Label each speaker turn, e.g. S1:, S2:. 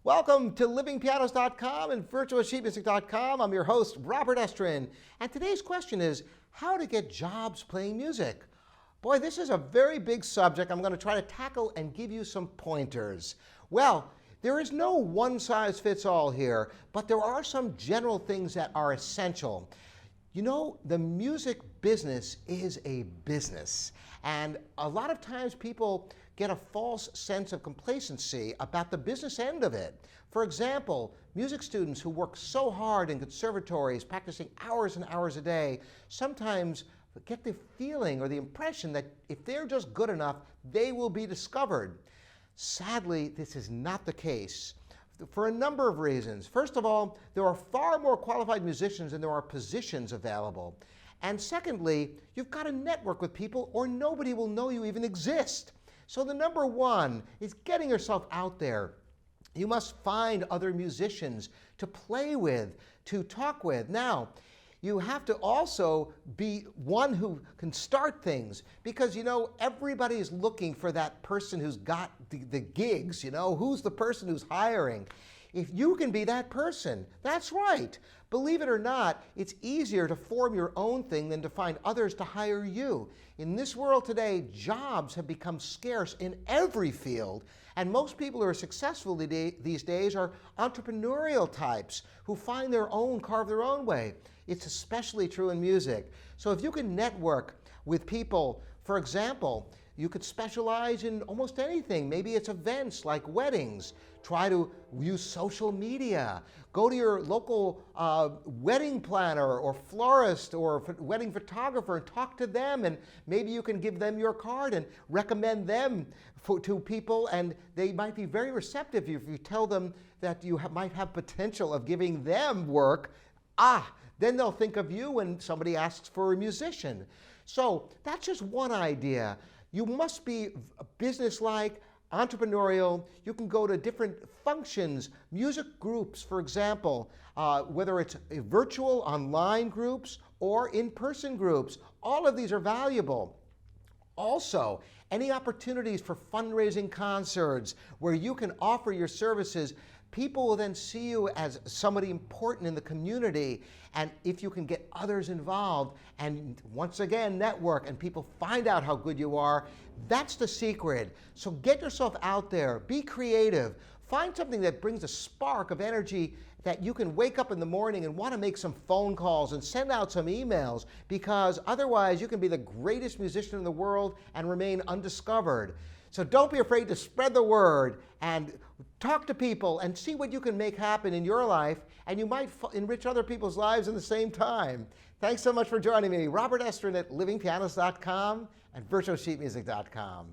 S1: Welcome to livingpianos.com and virtualsheetmusic.com. I'm your host, Robert Estrin, and today's question is how to get jobs playing music. Boy, this is a very big subject I'm going to try to tackle and give you some pointers. Well, there is no one-size-fits-all here, but there are some general things that are essential. You know, the music business is a business, and a lot of times people get a false sense of complacency about the business end of it. For example, music students who work so hard in conservatories, practicing hours and hours a day, sometimes get the feeling or the impression that if they're just good enough, they will be discovered. Sadly, this is not the case for a number of reasons. First of all, there are far more qualified musicians than there are positions available. And secondly, you've got to network with people or nobody will know you even exist. So the number one is getting yourself out there. You must find other musicians to play with, to talk with. Now, you have to also be one who can start things because, you know, everybody is looking for that person who's got the gigs, you know, who's the person who's hiring. If you can be that person, that's right. Believe it or not, it's easier to form your own thing than to find others to hire you. In this world today, jobs have become scarce in every field, and most people who are successful these days are entrepreneurial types who find their own, carve their own way. It's especially true in music. So if you can network with people, for example, you could specialize in almost anything. Maybe it's events like weddings. Try to use social media. Go to your local wedding planner or florist or wedding photographer and talk to them, and maybe you can give them your card and recommend them to people, and they might be very receptive if you tell them that you might have potential of giving them work. Then they'll think of you when somebody asks for a musician. So that's just one idea. You must be businesslike, entrepreneurial. You can go to different functions, music groups, for example, whether it's virtual online groups or in-person groups. All of these are valuable. Also, any opportunities for fundraising concerts where you can offer your services, people will then see you as somebody important in the community, and if you can get others involved and once again network and people find out how good you are, that's the secret. So get yourself out there, be creative, find something that brings a spark of energy that you can wake up in the morning and want to make some phone calls and send out some emails, because otherwise you can be the greatest musician in the world and remain undiscovered. So don't be afraid to spread the word and talk to people and see what you can make happen in your life, and you might enrich other people's lives in the same time. Thanks so much for joining me. Robert Estrin at livingpianos.com and virtualsheetmusic.com.